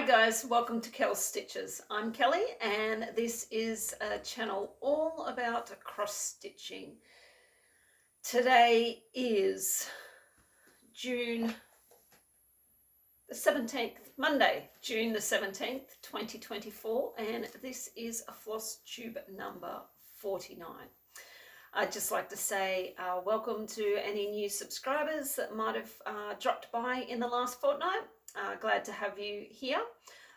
guys, welcome to Kel's Stitches. I'm Kelly and this is a channel all about cross stitching. Today is June the 17th, Monday, June the 17th, 2024, and this is a Flosstube number 49. I'd just like to say welcome to any new subscribers that might have dropped by in the last fortnight. Glad to have you here.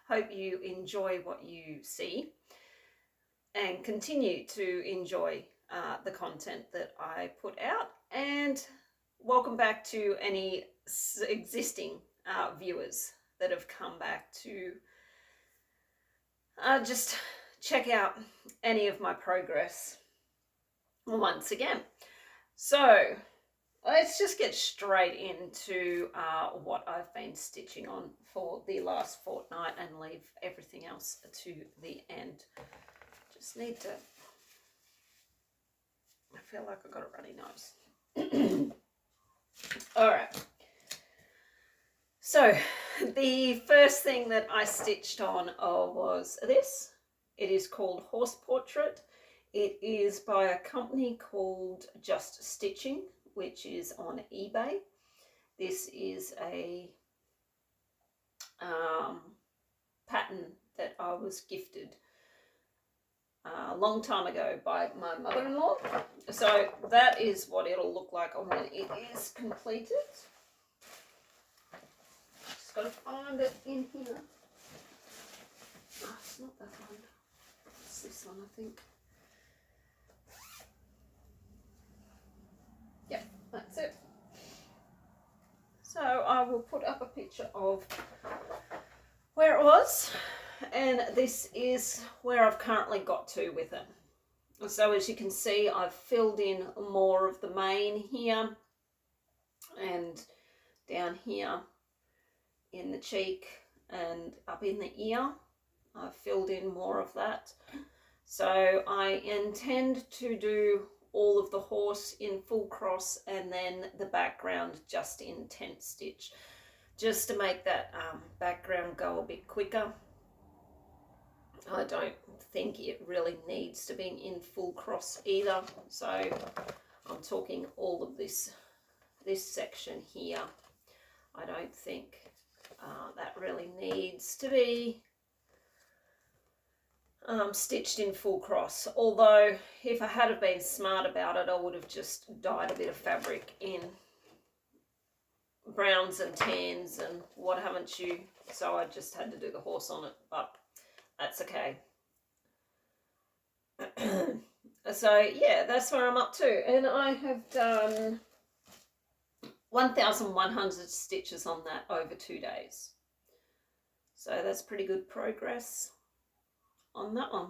Hope you enjoy what you see and continue to enjoy the content that I put out. And welcome back to any existing viewers that have come back to just check out any of my progress once again. So let's just get straight into what I've been stitching on for the last fortnight and leave everything else to the end. Just need to, I feel like I've got a runny nose. All right. So the first thing that I stitched on was this. It is called Horse Portrait. It is by a company called Just Stitching, which is on eBay. This is a pattern that I was gifted a long time ago by my mother-in-law. So that is what it'll look like when it is completed. Just got to find it in here. Oh, it's not that one. It's this one, I think. Yep, that's it. So I will put up a picture of where it was, and this is where I've currently got to with it. So as you can see, I've filled in more of the mane here and down here in the cheek and up in the ear. I've filled in more of that. So I intend to do all of the horse in full cross and then the background just in tent stitch, just to make that background go a bit quicker. I don't think it really needs to be in full cross either, so I'm talking all of this section here. I don't think that really needs to be stitched in full cross, although if I had have been smart about it, I would have just dyed a bit of fabric in browns and tans and what haven't you, so I just had to do the horse on it, but that's okay. So yeah, that's where I'm up to, and I have done 1,100 stitches on that over 2 days, so that's pretty good progress on that one.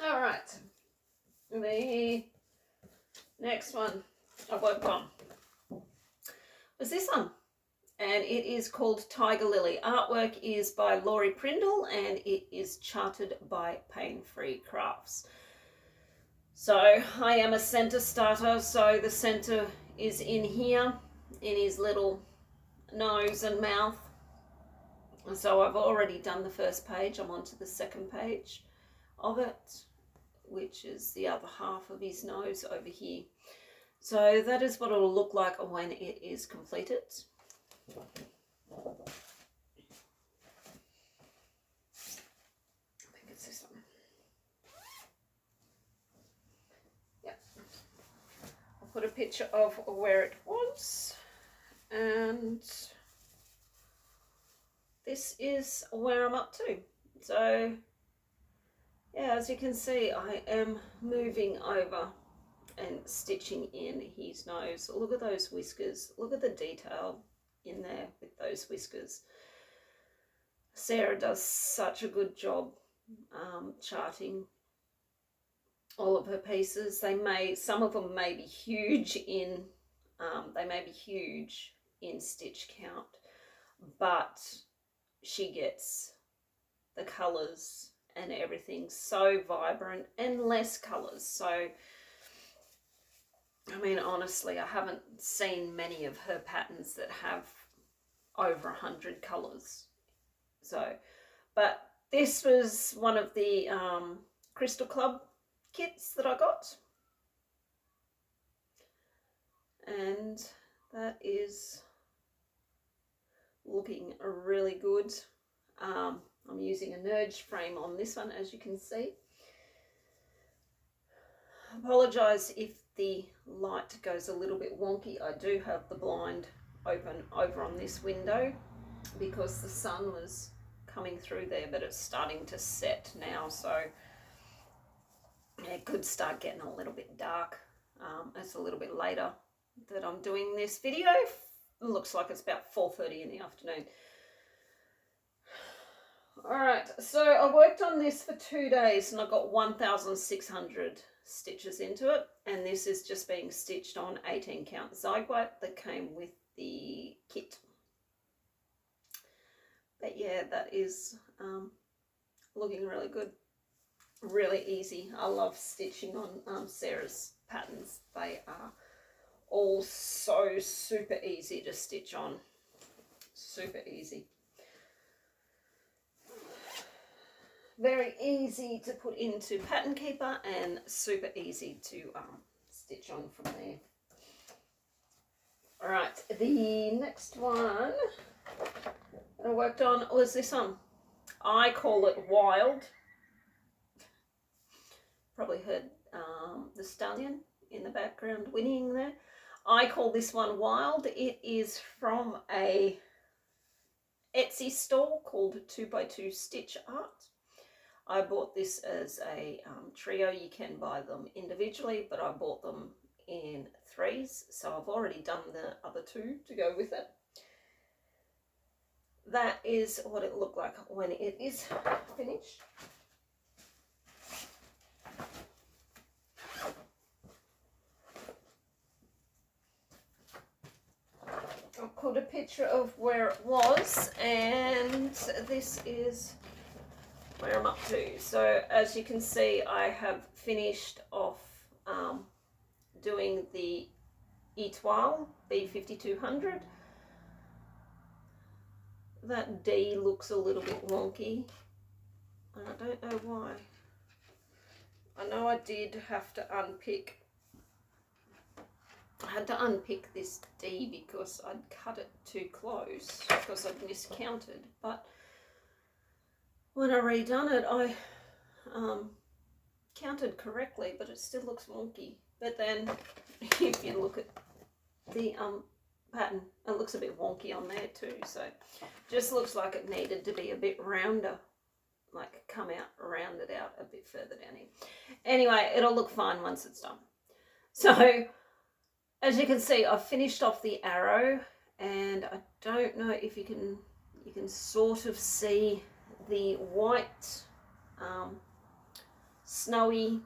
All right, the next one I worked on was this one, and it is called Tiger Lily. Artwork is by Laurie Prindle and it is charted by Pain Free Crafts. So I am a center starter, so the center is in here in his little nose and mouth. So I've already done the first page. I'm on to the second page of it, which is the other half of his nose over here. So that is what it will look like when it is completed. I think it's this one. Yep. I'll put a picture of where it was, and this is where I'm up to. So yeah, as you can see, I am moving over and stitching in his nose. Look at those whiskers. Look at the detail in there with those whiskers. Sarah does such a good job charting all of her pieces. Some of them may be huge in They may be huge in stitch count, but she gets the colours and everything so vibrant and less colours. So, I mean, honestly, I haven't seen many of her patterns that have over 100 colours. So, but this was one of the Crystal Club kits that I got. And that is looking really good. I'm using a Nerge frame on this one, as you can see. I apologise if the light goes a little bit wonky. I do have the blind open over on this window because the sun was coming through there, but it's starting to set now, so it could start getting a little bit dark. It's a little bit later that I'm doing this video. It looks like it's about 4:30 in the afternoon. Alright, so I worked on this for 2 days and I got 1,600 stitches into it, and this is just being stitched on 18 count zygwite that came with the kit. But yeah, that is looking really good, really easy. I love stitching on Sarah's patterns. They are all so super easy to stitch on, super easy. Very easy to put into Pattern Keeper and super easy to stitch on from there. Alright, the next one that I worked on was this one. I call it Wild. Probably heard the stallion in the background whinnying there. I call this one Wild. It is from a Etsy store called 2x2 Stitch Art. I bought this as a trio. You can buy them individually, but I bought them in 3s, so I've already done the other 2 to go with it. That is what it looked like when it is finished. I'll put a picture of where it was, and this is where I'm up to. So as you can see, I have finished off doing the Etoile B5200. That D looks a little bit wonky, and I don't know why. I know I did have to unpick. I had to unpick this D because I'd cut it too close because I'd miscounted, but when I redone it, I counted correctly, but it still looks wonky. But then if you look at the pattern, it looks a bit wonky on there too, so just looks like it needed to be a bit rounder, like come out, rounded out a bit further down here. Anyway, it'll look fine once it's done. So as you can see, I've finished off the arrow, and I don't know if you can sort of see the white snowy,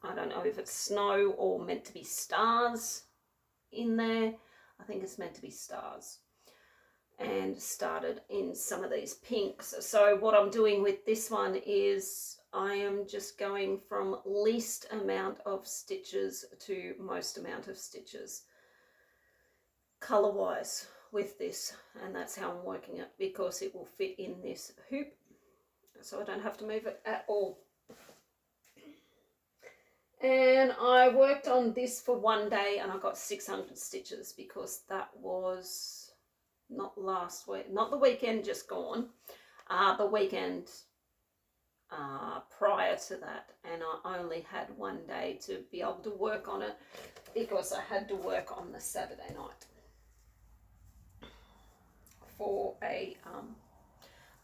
I don't know if it's snow or meant to be stars in there. I think it's meant to be stars, and started in some of these pinks. So what I'm doing with this one is I am just going from least amount of stitches to most amount of stitches color wise with this, and that's how I'm working it, because it will fit in this hoop, so I don't have to move it at all. And I worked on this for 1 day and I got 600 stitches, because that was not last week, not the weekend just gone, the weekend prior to that, and I only had 1 day to be able to work on it because I had to work on the Saturday night for a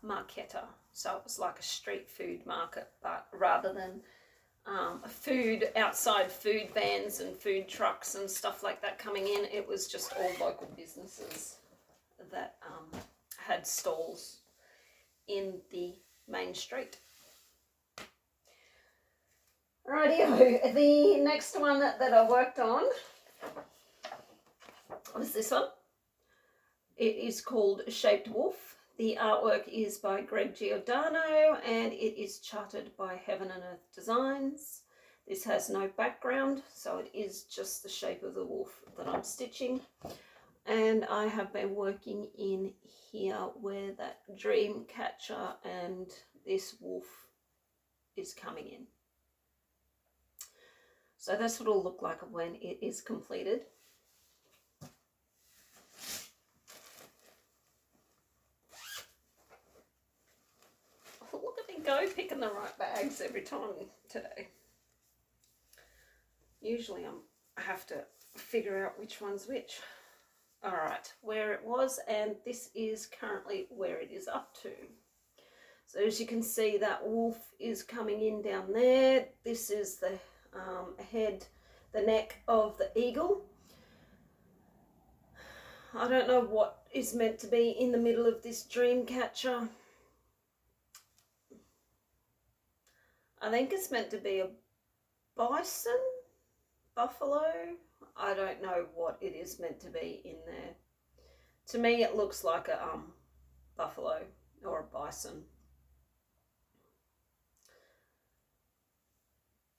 marketta. So it was like a street food market, but rather than food, outside food vans and food trucks and stuff like that coming in, it was just all local businesses that had stalls in the main street. Rightio, the next one that I worked on was this one. It is called Shaped Wolf. The artwork is by Greg Giordano and it is charted by Heaven and Earth Designs. This has no background, so it is just the shape of the wolf that I'm stitching. And I have been working in here where that dream catcher and this wolf is coming in. So that's what it'll look like when it is completed. Oh, look at me go picking the right bags every time today. Usually I have to figure out which one's which. All right, where it was, and this is currently where it is up to. So as you can see, that wolf is coming in down there. This is the head, the neck of the eagle. I don't know what is meant to be in the middle of this dream catcher. I think it's meant to be a bison, buffalo. I don't know what it is meant to be in there. To me, it looks like a buffalo or a bison.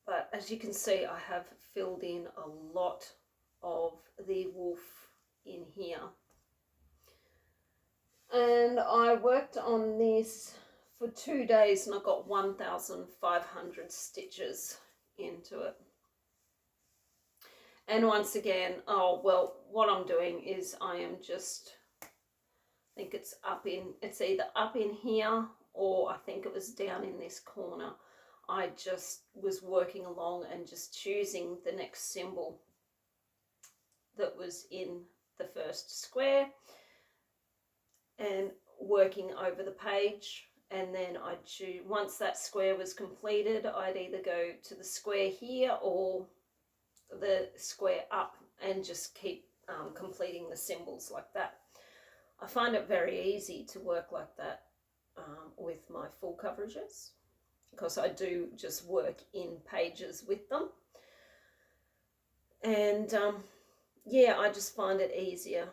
But as you can see, I have filled in a lot of the wolf in here. And I worked on this for 2 days and I got 1,500 stitches into it. And once again, oh, well, what I'm doing is I am just, I think it's either up in here or I think it was down in this corner. I just was working along and just choosing the next symbol that was in the first square and working over the page. And then I'd choose, once that square was completed, I'd either go to the square here or the square up and just keep completing the symbols like that. I find it very easy to work like that with my full coverages because I do just work in pages with them. And yeah, I just find it easier.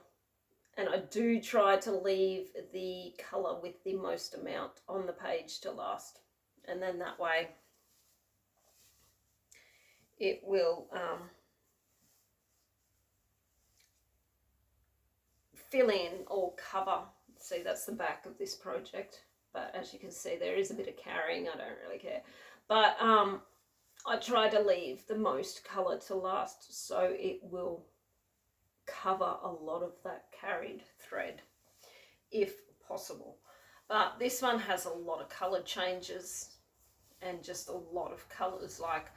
And I do try to leave the colour with the most amount on the page to last. And then that way it will fill in or cover. See, that's the back of this project. But as you can see, there is a bit of carrying. I don't really care. But I try to leave the most colour to last so it will cover a lot of that carried thread if possible. But this one has a lot of colour changes and just a lot of colours. Like,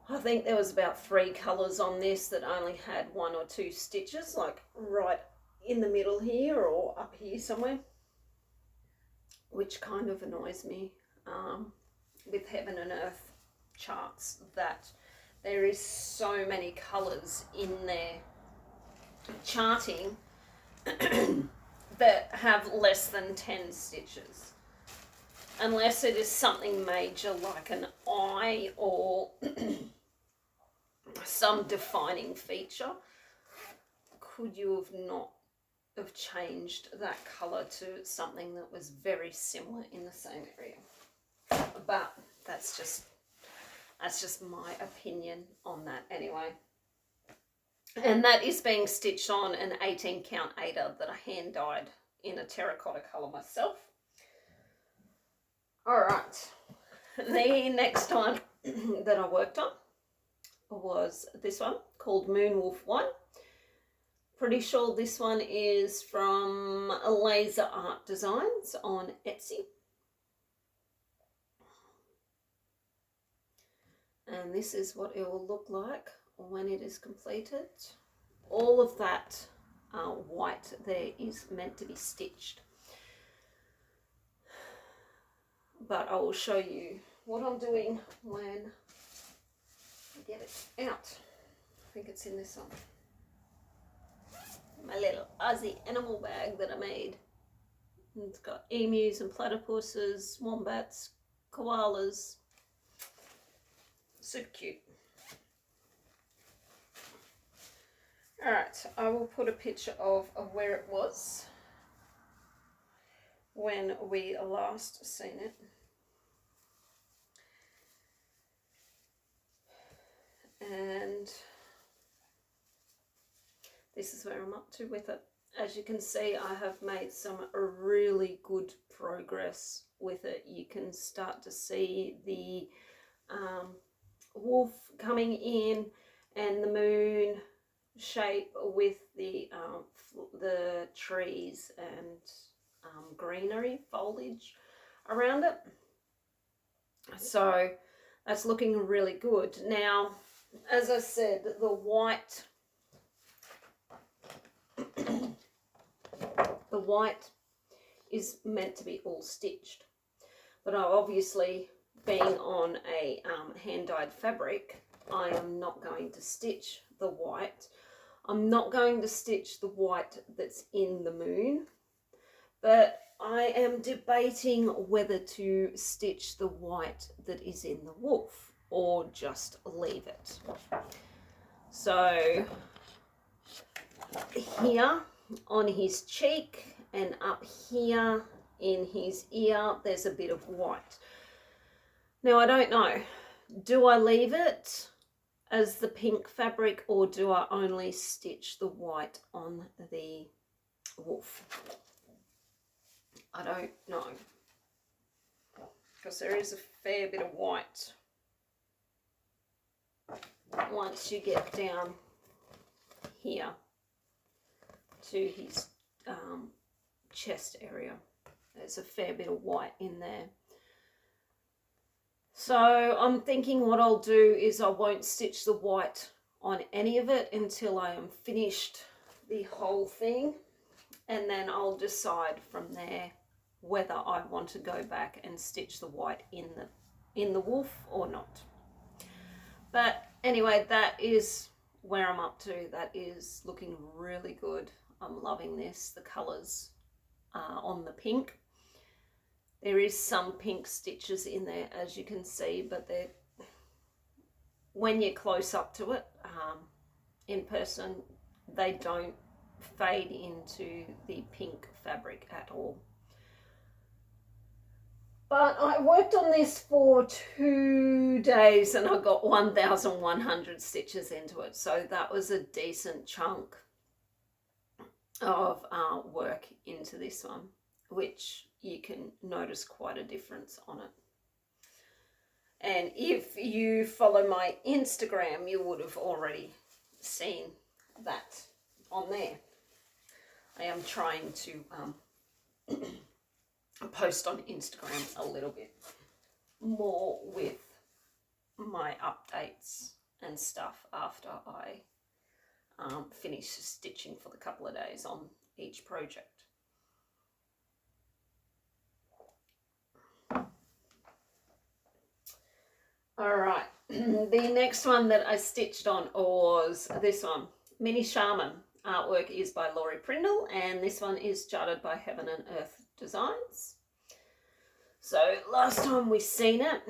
I think there was about 3 colours on this that only had 1 or 2 stitches, like right in the middle here or up here somewhere, which kind of annoys me with Heaven and Earth charts, that there is so many colours in their charting that have less than 10 stitches. Unless it is something major like an eye or some defining feature. Could you have not have changed that colour to something that was very similar in the same area? But that's just my opinion on that anyway. And that is being stitched on an 18 count Aida that I hand dyed in a terracotta colour myself. Alright, the next one that I worked on was this one called Moonwolf 1. Pretty sure this one is from Laser Art Designs on Etsy. And this is what it will look like when it is completed. All of that white there is meant to be stitched. But I will show you what I'm doing when I get it out. I think it's in this one. My little Aussie animal bag that I made. And it's got emus and platypuses, wombats, koalas. Super cute. Alright, I will put a picture of where it was when we last seen it. And this is where I'm up to with it. As you can see, I have made some really good progress with it. You can start to see the wolf coming in and the moon shape with the trees and greenery foliage around it. So that's looking really good. Now, as I said, the white the white is meant to be all stitched, but I obviously, being on a hand-dyed fabric, I am not going to stitch the white. I'm not going to stitch the white that's in the moon, but I am debating whether to stitch the white that is in the wolf or just leave it. So here on his cheek and up here in his ear, there's a bit of white. Now, I don't know, do I leave it as the pink fabric or do I only stitch the white on the wolf? I don't know, because there is a fair bit of white once you get down here to his chest area. There's a fair bit of white in there. So I'm thinking what I'll do is I won't stitch the white on any of it until I am finished the whole thing, and then I'll decide from there whether I want to go back and stitch the white in the wolf or not. But anyway, that is where I'm up to. That is looking really good. I'm loving this. The colours on the pink. There is some pink stitches in there, as you can see, but they're, when you're close up to it in person, they don't fade into the pink fabric at all. But I worked on this for 2 days and I got 1,100 stitches into it. So that was a decent chunk of work into this one, which you can notice quite a difference on it. And if you follow my Instagram, you would have already seen that on there. I am trying to post on Instagram a little bit more with my updates and stuff after I finish stitching for the couple of days on each project. All right, the next one that I stitched on was this one. Mini Shaman artwork is by Laurie Prindle, and this one is charted by Heaven and Earth Designs. So last time we seen it,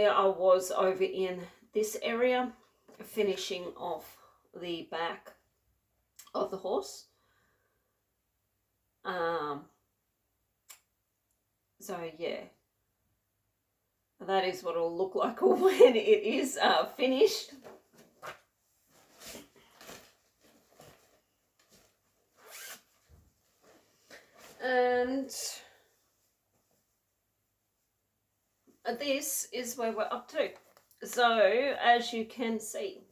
I was over in this area finishing off the back of the horse. So yeah, that is what it'll look like when it is finished. And this is where we're up to. So as you can see,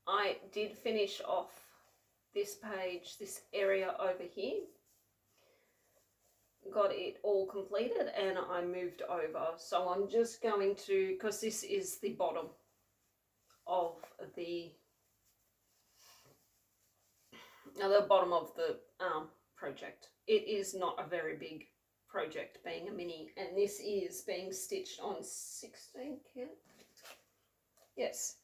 I did finish off this page, this area over here. Got it all completed and I moved over. So I'm just going to, because this is the bottom of the project. It is not a very big project, being a mini, and this is being stitched on 16 count. Yes.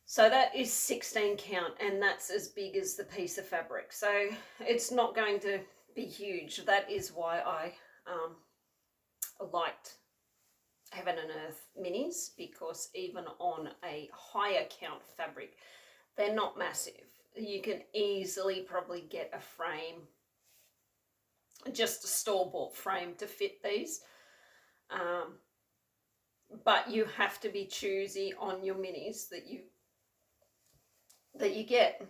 So that is 16 count, and that's as big as the piece of fabric. So it's not going to be huge. That is why I liked Heaven and Earth minis, because even on a higher count fabric, they're not massive. You can easily probably get a frame, just a store-bought frame to fit these. But you have to be choosy on your minis that you get.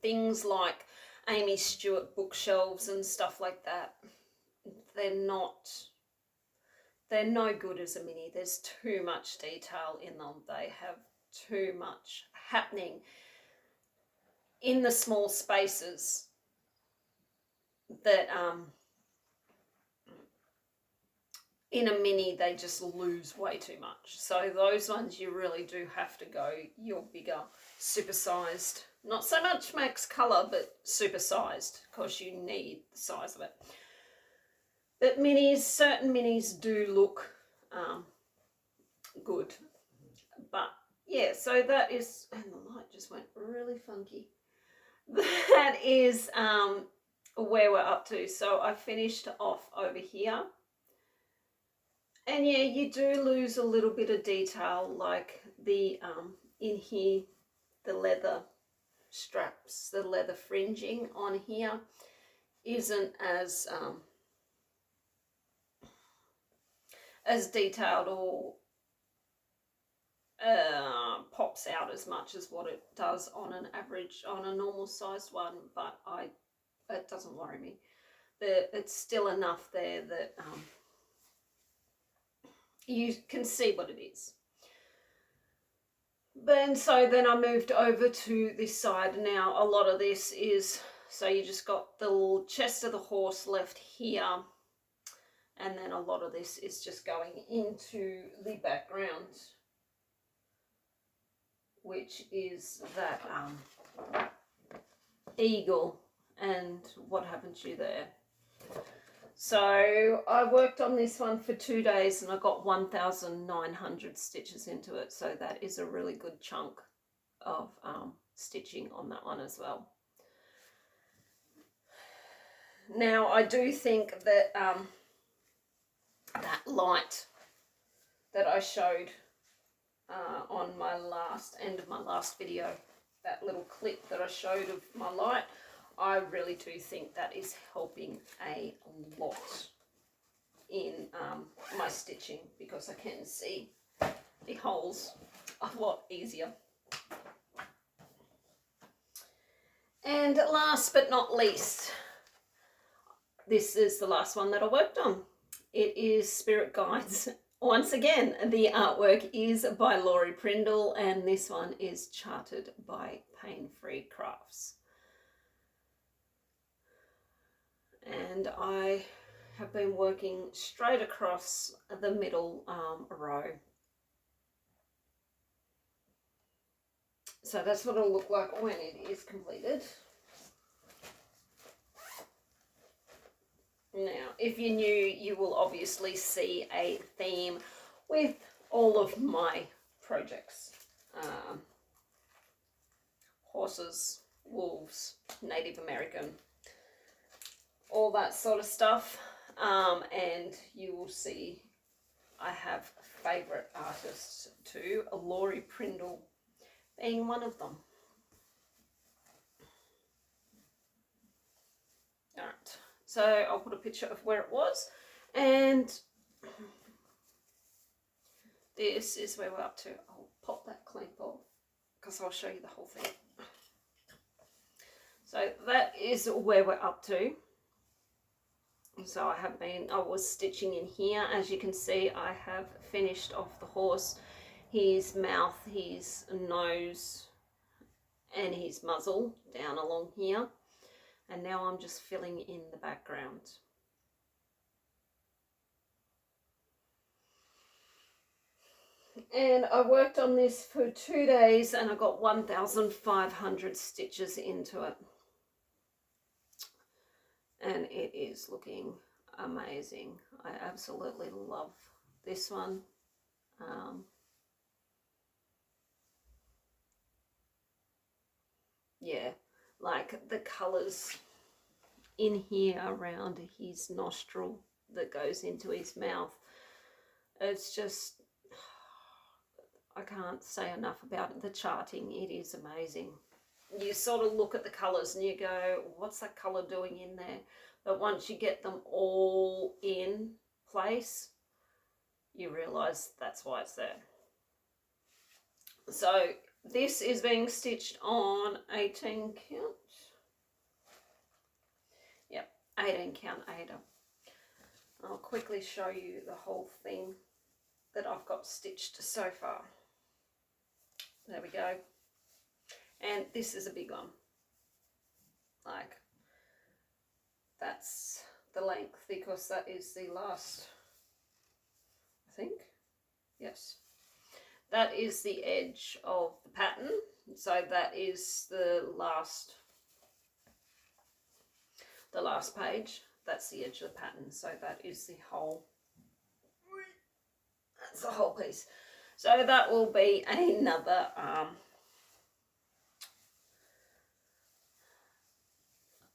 Things like Amy Stewart bookshelves and stuff like that, they're no good as a mini. There's too much detail in them. They have too much happening in the small spaces that in a mini they just lose way too much. So those ones you really do have to go your bigger, supersized, not so much max colour, but supersized, because you need the size of it. But minis, certain minis do look good. But yeah, so that is, and the light just went really funky. That is where we're up to. So I finished off over here. And yeah, you do lose a little bit of detail, like the in here, the leather straps, the leather fringing on here isn't as detailed or pops out as much as what it does on an average, on a normal sized one. But it doesn't worry me. It's still enough there that you can see what it is. And so then I moved over to this side. Now a lot of this is, so you just got the little chest of the horse left here, and then a lot of this is just going into the background, which is that eagle and what happened to you there. So I worked on this one for 2 days and I got 1,900 stitches into it. So that is a really good chunk of stitching on that one as well. Now I do think that that light that I showed on my end of my last video, that little clip that I showed of my light, I really do think that is helping a lot in my stitching, because I can see the holes a lot easier. And last but not least, this is the last one that I worked on. It is Spirit Guides. Once again, the artwork is by Laurie Prindle, and this one is charted by Pain Free Crafts. And I have been working straight across the middle row. So that's what it'll look like when it is completed. Now, if you're new, you will obviously see a theme with all of my projects. Horses, wolves, Native American, all that sort of stuff. And you will see I have favourite artists too, Laurie Prindle being one of them. Alright, so I'll put a picture of where it was, and this is where we're up to. I'll pop that clamp off because I'll show you the whole thing. So that is where we're up to. So I was stitching in here. As you can see, I have finished off the horse, his mouth, his nose, and his muzzle down along here. And now I'm just filling in the background. And I worked on this for 2 days and I got 1,500 stitches into it. And it is looking amazing. I absolutely love this one. Yeah, like the colours in here around his nostril that goes into his mouth. It's just I can't say enough about it. The charting, it is amazing. You sort of look at the colours and you go, what's that colour doing in there? But once you get them all in place, you realise that's why it's there. So this is being stitched on 18 count. Yep, 18 count Ada. I'll quickly show you the whole thing that I've got stitched so far. There we go. And this is a big one. Like, that's the length because that is the last, I think. Yes. That is the edge of the pattern. So that is the last page. That's the edge of the pattern. So that is the whole, that's the whole piece. So that will be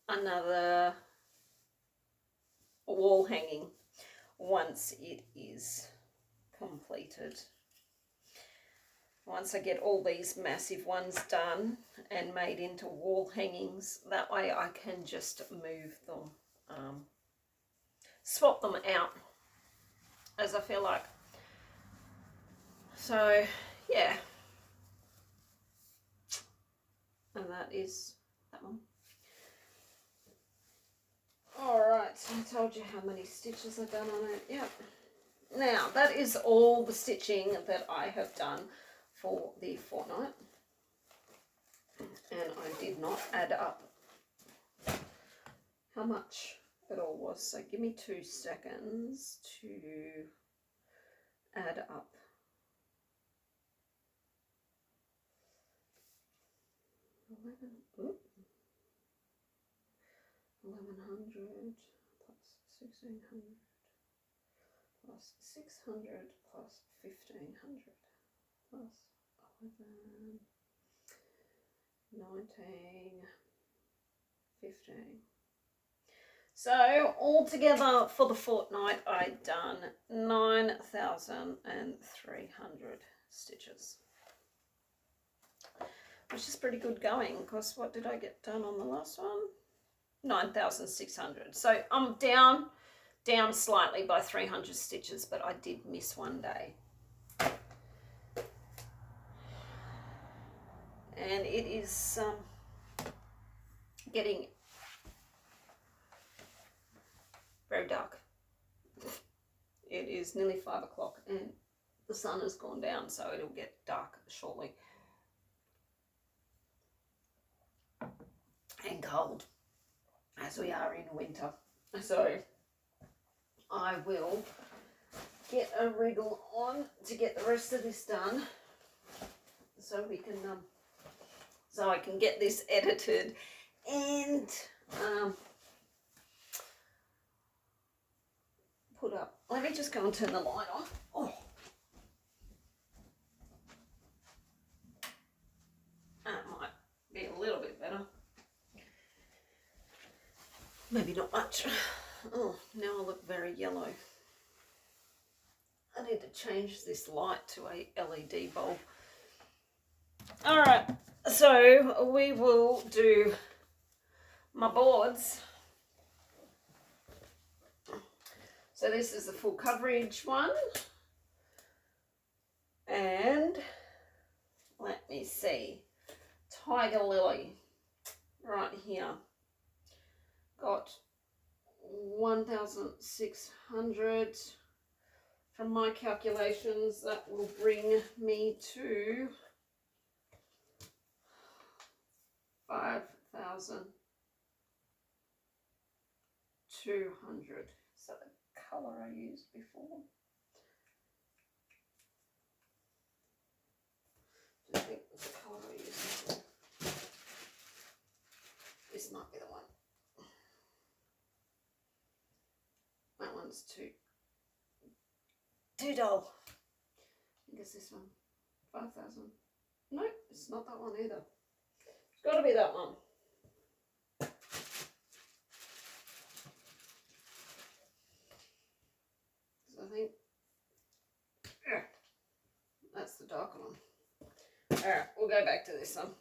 another wall hanging once it is completed. Once I get all these massive ones done and made into wall hangings, that way I can just move them, swap them out as I feel like. So yeah, and that is that one. Alright, so I told you how many stitches I've done on it. Yep. Now, that is all the stitching that I have done for the fortnight. And I did not add up how much it all was. So give me 2 seconds to add up. Oop. 1100 plus 1600 plus 600 plus 1500 plus 11, 19, 15. So altogether for the fortnight I'd done 9,300 stitches, which is pretty good going because what did I get done on the last one? 9,600. So I'm down slightly by 300 stitches, but I did miss one day. And it is getting very dark. It is nearly 5 o'clock and the sun has gone down, so it'll get dark shortly. And cold, as we are in winter. So I will get a wriggle on to get the rest of this done so we can so I can get this edited and put up. Let me just go and turn the light on. Oh, that might be a little bit better. Maybe not much. Oh, now I look very yellow. I need to change this light to a LED bulb. All right, so we will do my boards. So this is the full coverage one. And let me see, Tiger Lily right here. Got 1,600 from my calculations. That will bring me to 5,200. So the colour I used before. I think it was the colour I used before. This might be the one. That one's too dull. I think it's this one. 5,000. No, it's not that one either. It's got to be that one. So I think, yeah, that's the darker one. Alright, we'll go back to this one.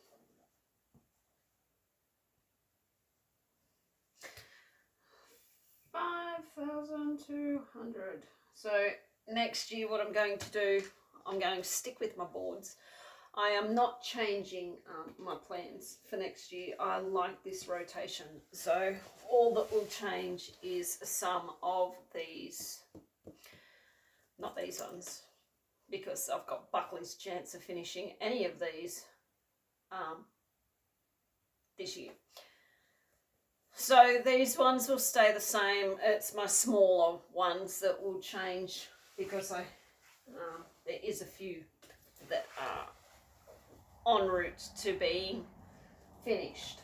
$5,200. So next year what I'm going to do, I'm going to stick with my boards. I am not changing my plans for next year. I like this rotation. So all that will change is some of these, not these ones, because I've got Buckley's chance of finishing any of these this year. So these ones will stay the same. It's my smaller ones that will change because there is a few that are en route to being finished.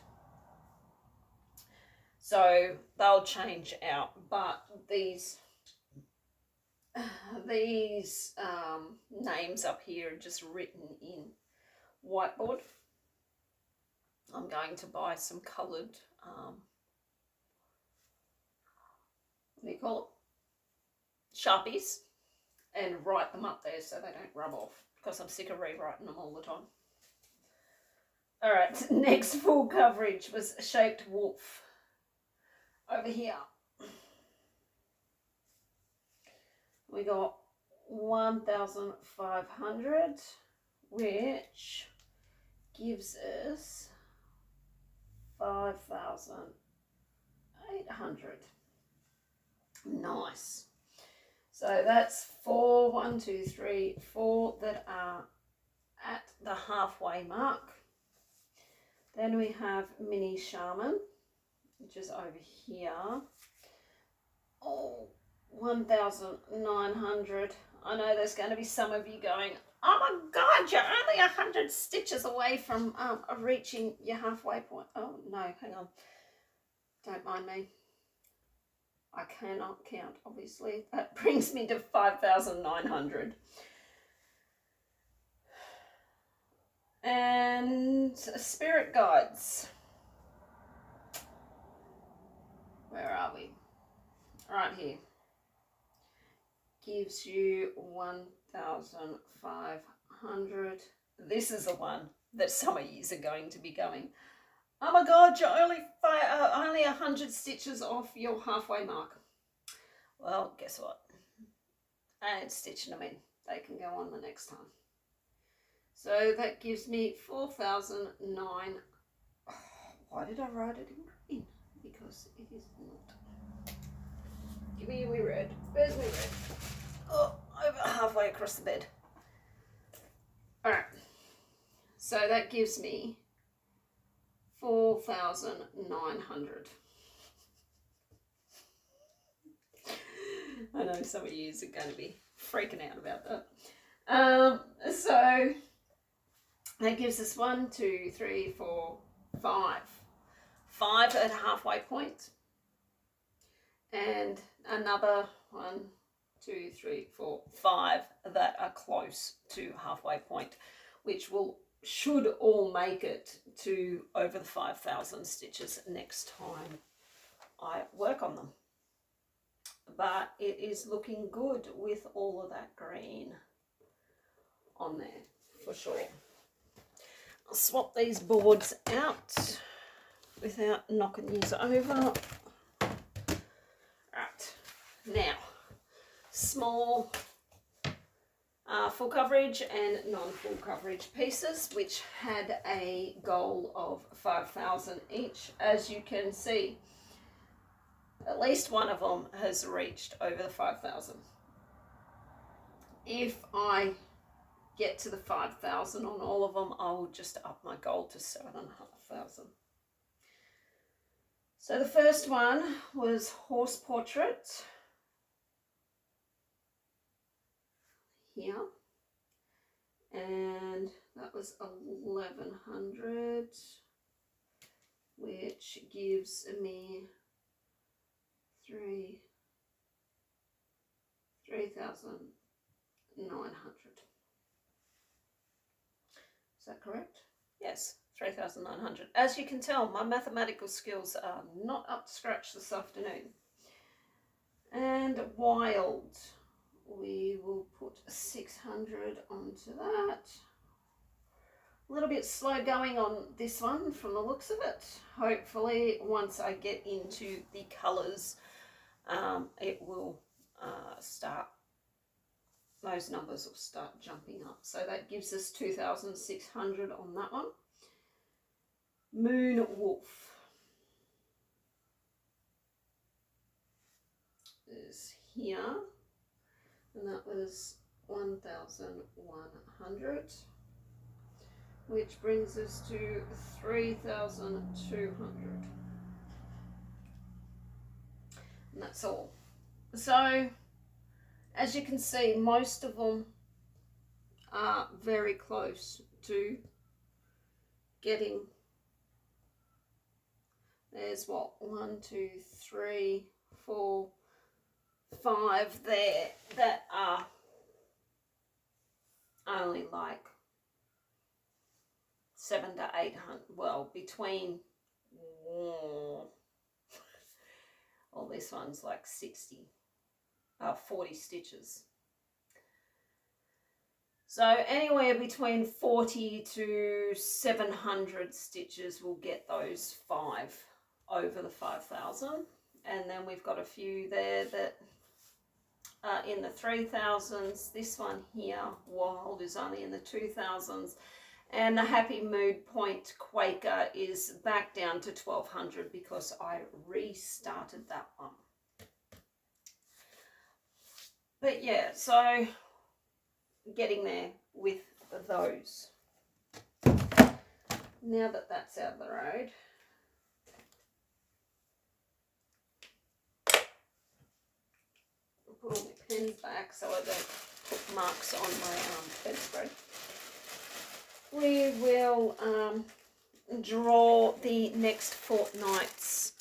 So they'll change out, but these names up here are just written in whiteboard. I'm going to buy some coloured, what do you call it? Sharpies, and write them up there so they don't rub off, because I'm sick of rewriting them all the time. Alright, next full coverage was Shaped Wolf. Over here, we got 1,500, which gives us 5,800. Nice. So that's 4 that are at the halfway mark. Then we have Mini Shaman, which is over here. Oh, 1,900. I know there's going to be some of you going, oh my God, you're only 100 stitches away from reaching your halfway point. Oh no, hang on. Don't mind me. I cannot count, obviously. That brings me to 5,900. And Spirit Guides. Where are we? Right here. Gives you 1,500. This is the one that some of you are going to be going, oh my God, you're only 100 stitches off your halfway mark. Well, guess what? I ain't stitching them in. They can go on the next time. So that gives me 4,009. Oh, why did I write it in green? Because it is not. Give me your red. Where's my red? Oh, over halfway across the bed. Alright. So that gives me 4,900. I know some of you are going to be freaking out about that. So that gives us 1, 2, 3, 4, 5. 5 at halfway point. And another 1, 2, 3, 4, 5 that are close to halfway point, which should all make it to over the 5,000 stitches next time I work on them. But it is looking good with all of that green on there for sure. I'll swap these boards out without knocking these over. Right, now small full coverage and non-full coverage pieces, which had a goal of 5,000 each. As you can see, at least one of them has reached over the 5,000. If I get to the 5,000 on all of them, I will just up my goal to 7,500. So the first one was Horse Portrait. Here. And that was 1,100, which gives me 3,900. Is that correct? Yes, 3,900. As you can tell, my mathematical skills are not up to scratch this afternoon. And Wild, we will put 600 onto that. A little bit slow going on this one from the looks of it. Hopefully once I get into the colours, it will start, those numbers will start jumping up. So that gives us 2,600 on that one. Moon Wolf is here, and that was 1,100, which brings us to 3,200. And that's all. So as you can see, most of them are very close to getting, there's what, 1, 2, 3, 4, 5 there that are only like 700 to 800, well, between, well, this one's like 40 stitches. So anywhere between 40 to 700 stitches will get those 5 over the 5,000. And then we've got a few there that are in the 3,000s. This one here, Wild, is only in the 2,000s. And the Happy Mood Point Quaker is back down to 1,200 because I restarted that one. But yeah, so getting there with those. Now that that's out of the road, I'll put all my pens back so I don't put marks on my bedspread. We will draw the next fortnight's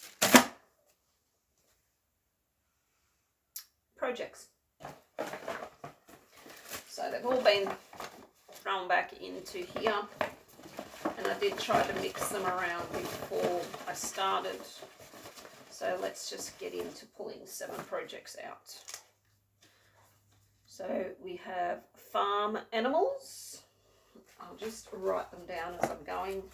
projects. So they've all been thrown back into here, and I did try to mix them around before I started. So let's just get into pulling 7 projects out. So we have farm animals. I'll just write them down as I'm going.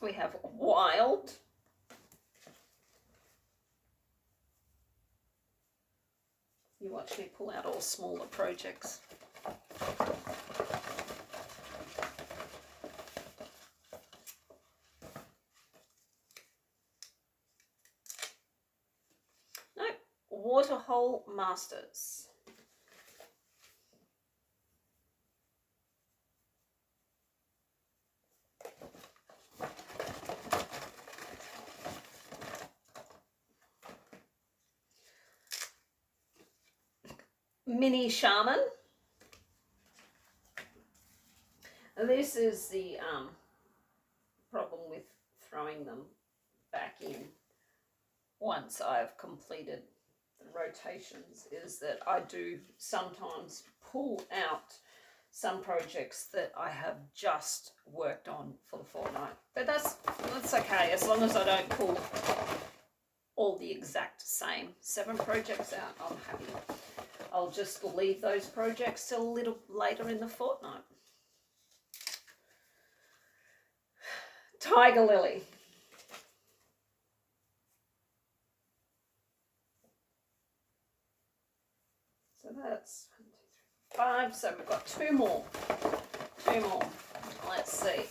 We have Wild. You watch me pull out all smaller projects. No, Waterhole Masters. Mini Shaman. This is the problem with throwing them back in once I've completed the rotations, is that I do sometimes pull out some projects that I have just worked on for the fortnight. But that's okay, as long as I don't pull all the exact same 7 projects out, I'm happy. I'll just leave those projects till a little later in the fortnight. Tiger Lily. So that's 1, 2, 3, 5. So we've got 2 more. 2 more. Let's see.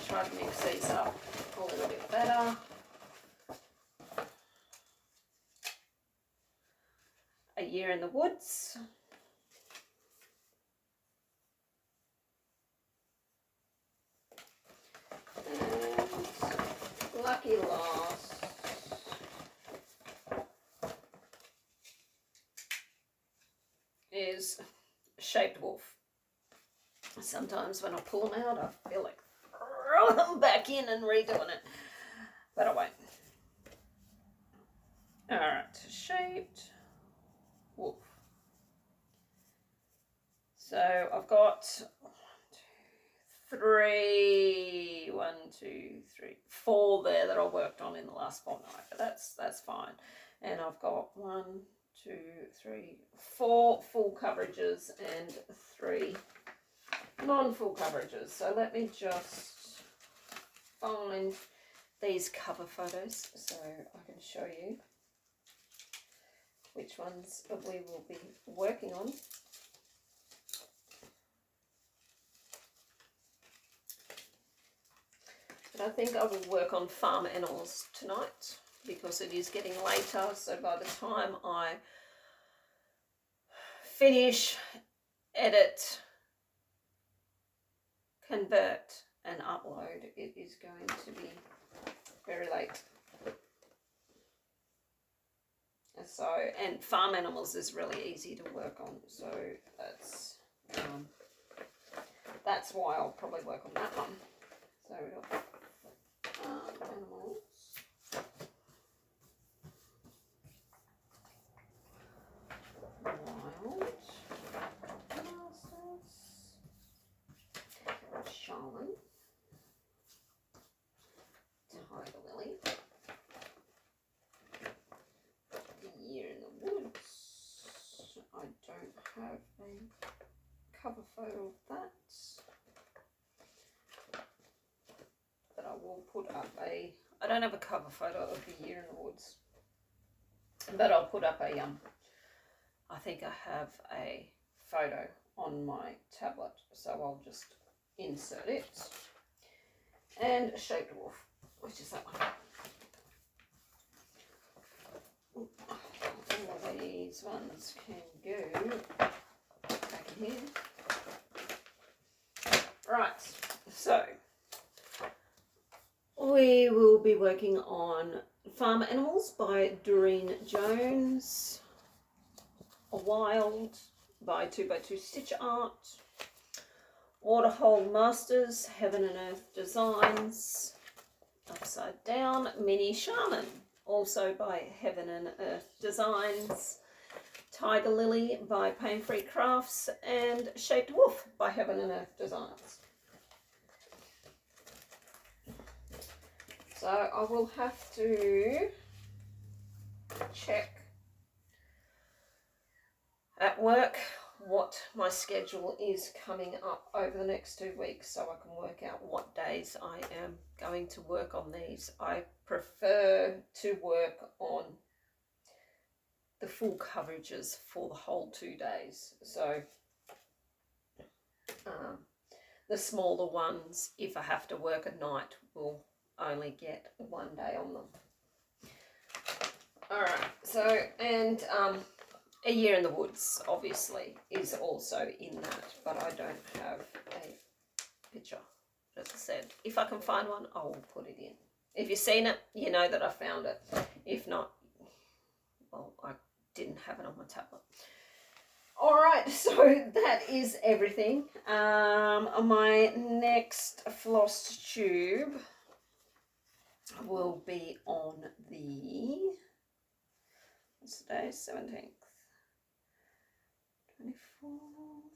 Try to mix these up a little bit better. A Year in the Woods. And Lucky Loss. Is Shaped Wolf. Sometimes when I pull them out, I feel like throwing them back in and redoing it, but I won't. Alright, Shaped Wolf. So I've got 4 there that I worked on in the last fortnight, but that's fine. And I've got 1, 2, 3, 4 full coverages and 3 non-full coverages. So let me just find these cover photos so I can show you which ones we will be working on. But I think I will work on farm animals tonight because it is getting later, so by the time I finish, edit, convert and upload, it is going to be very late. So, and farm animals is really easy to work on, so that's why I'll probably work on that one. So we've got animals. Wild. Masters. Shaman. Tiger Lily. The Year in the Woods. I don't have a cover photo of that. But I will put up I don't have a cover photo of the Year in the Woods. But I'll put up I think I have a photo on my tablet, so I'll just insert it. And Shaped Wolf, which is that one. All these ones can go back in here. Right, so we will be working on Farm Animals by Doreen Jones, Wild by 2x2 Stitch Art, Waterhole Masters, Heaven and Earth Designs, Upside Down Mini Shaman, also by Heaven and Earth Designs, Tiger Lily by Pain Free Crafts, and Shaped Wolf by Heaven and Earth Designs. So I will have to check at work what my schedule is coming up over the next 2 weeks so I can work out what days I am going to work on these. I prefer to work on the full coverages for the whole 2 days. So the smaller ones, if I have to work at night, will only get 1 day on them. Alright, so, and A Year in the Woods, obviously, is also in that, but I don't have a picture. As I said, if I can find one, I will put it in. If you've seen it, you know that I found it. If not, well, I didn't have it on my tablet. Alright, so that is everything. My next Flosstube will be on the, what's today, 17th, 24th,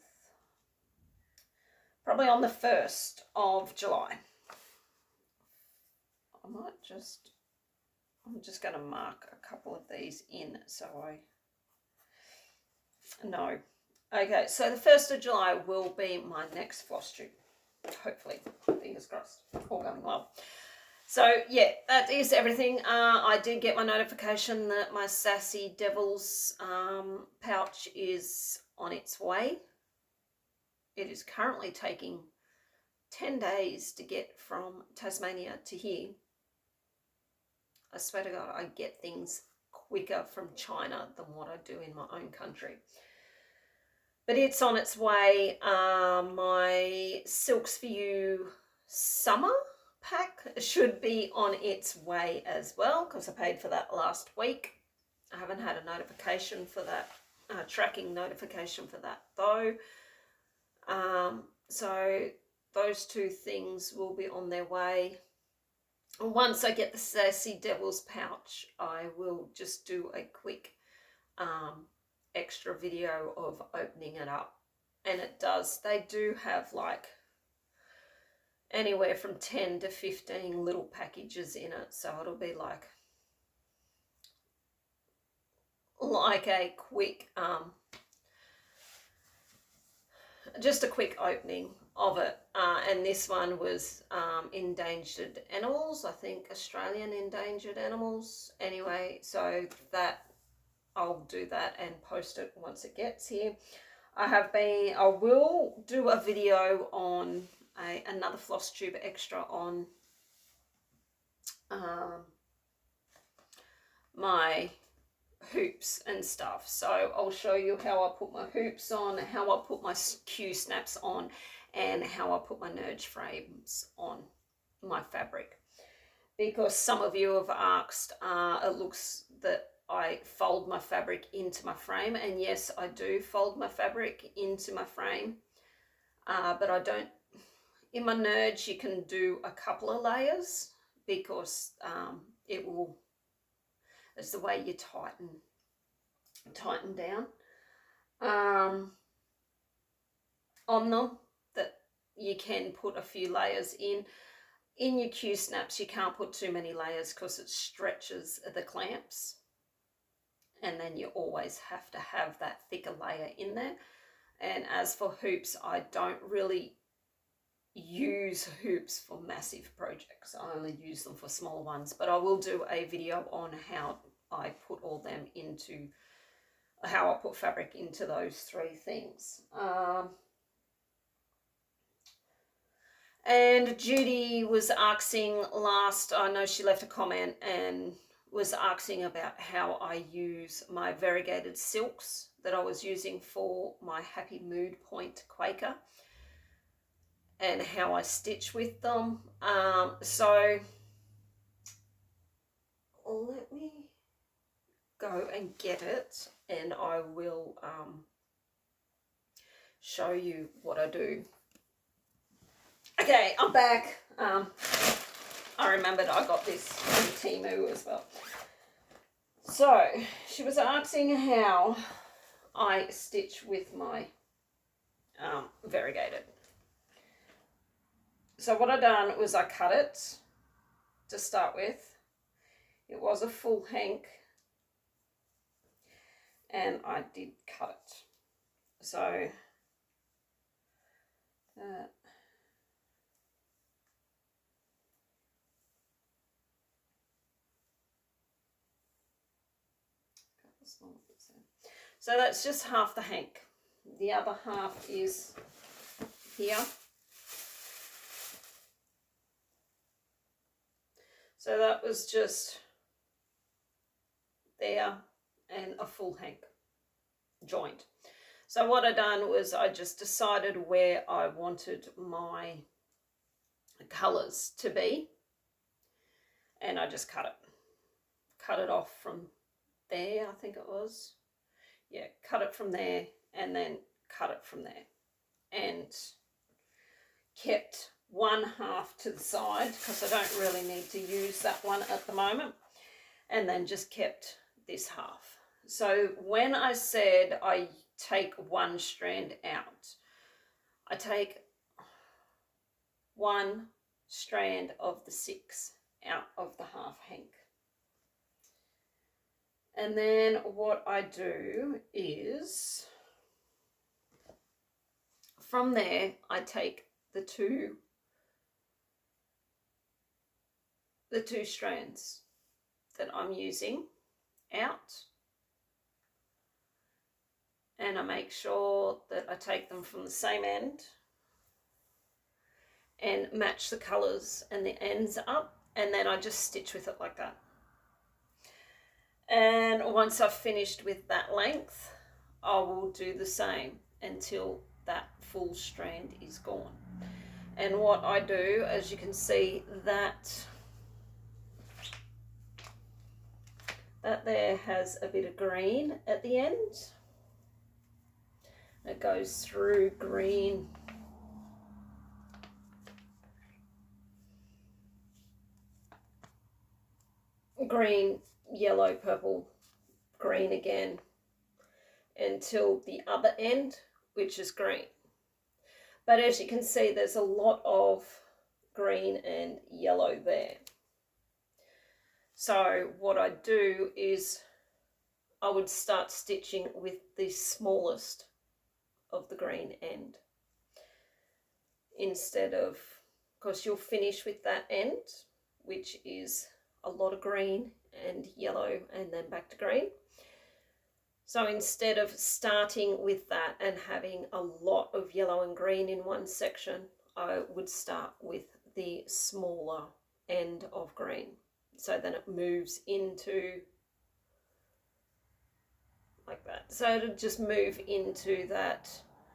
probably on the 1st of July. I'm just going to mark a couple of these in so I know. Okay, so the 1st of July will be my next Flosstube. Hopefully, fingers crossed, all going well. So yeah, that is everything. I did get my notification that my Sassy Devils pouch is on its way. It is currently taking 10 days to get from Tasmania to here. I swear to God, I get things quicker from China than what I do in my own country. But it's on its way. My Silks For You summer pack should be on its way as well because I paid for that last week. I haven't had a notification for that, tracking notification for that though. So those 2 things will be on their way. Once I get the Sassy Devils pouch, I will just do a quick extra video of opening it up and they do have like anywhere from 10 to 15 little packages in it, so it'll be like a quick just a quick opening of it. And this one was endangered animals, I think Australian endangered animals. Anyway, so that I'll do that and post it once it gets here. I will do a video on another Flosstube extra on my hoops and stuff. So I'll show you how I put my hoops on, how I put my Q snaps on, and how I put my nudge frames on my fabric. Because some of you have asked, it looks that I fold my fabric into my frame, and yes, I do fold my fabric into my frame, but I don't. In my nudge, you can do a couple of layers because it's the way you tighten down on them, that you can put a few layers in. In your Q snaps, you can't put too many layers because it stretches the clamps, and then you always have to have that thicker layer in there. And as for hoops, I don't really use hoops for massive projects. I only use them for smaller ones, but I will do a video on how I put all them into, how I put fabric into those three things. And Judy was asking I know she left a comment and was asking about how I use my variegated silks that I was using for my Happy Mood Point Quaker, and how I stitch with them. So let me go and get it, and I will show you what I do. Okay, I'm back. I remembered I got this from Temu as well. So she was asking how I stitch with my variegated. So what I done was I cut it to start with. It was a full hank, and I did cut it. So so that's just half the hank. The other half is here. So that was just there and a full hank joined. So what I done was I just decided where I wanted my colours to be, and I just cut it off from there, I think it was. Yeah, cut it from there and then cut it from there, and kept one half to the side because I don't really need to use that one at the moment, and then just kept this half. So when I said I take one strand out, I take one strand of the 6 out of the half hank. And then what I do is, from there, I take the two strands that I'm using out, and I make sure that I take them from the same end and match the colours and the ends up, and then I just stitch with it like that. And once I've finished with that length, I will do the same until that full strand is gone. And what I do, as you can see, that there has a bit of green at the end. It goes through green, yellow, purple, green again, until the other end, which is green. But as you can see, there's a lot of green and yellow there. So what I do is I would start stitching with the smallest of the green end instead of, because you'll finish with that end, which is a lot of green and yellow and then back to green. So instead of starting with that and having a lot of yellow and green in one section, I would start with the smaller end of green. So then it moves into like that. So it'll just move into that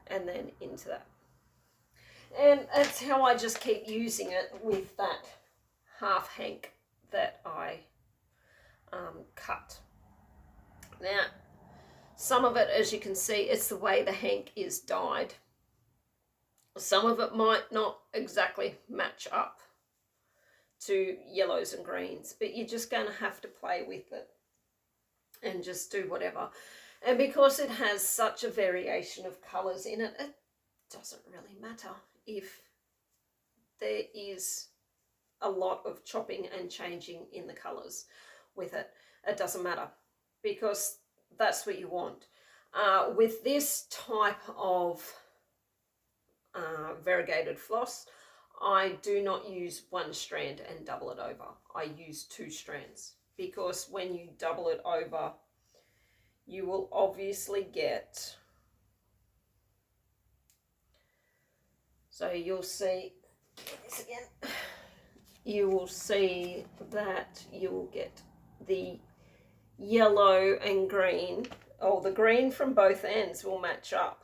and then into that. And that's how I just keep using it with that half hank that I cut. Now, some of it, as you can see, it's the way the hank is dyed. Some of it might not exactly match up to yellows and greens, but you're just going to have to play with it and just do whatever. And because it has such a variation of colours in it, it doesn't really matter if there is a lot of chopping and changing in the colours with it. It doesn't matter, because that's what you want. With this type of variegated floss, I do not use one strand and double it over. I use 2 strands, because when you double it over, you will obviously get, so you'll see this again, you will see that you will get the yellow and green, or the green from both ends will match up.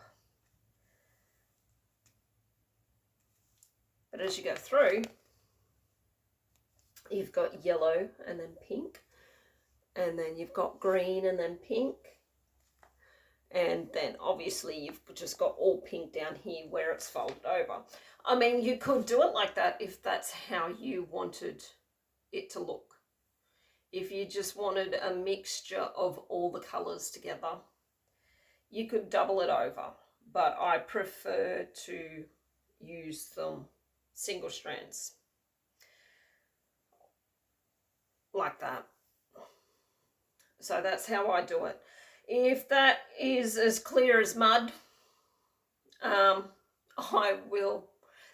But as you go through, you've got yellow and then pink, and then you've got green and then pink, and then obviously you've just got all pink down here where it's folded over. I mean, you could do it like that if that's how you wanted it to look. If you just wanted a mixture of all the colours together, you could double it over, but I prefer to use them single strands like that. So that's how I do it. If that is as clear as mud, I will,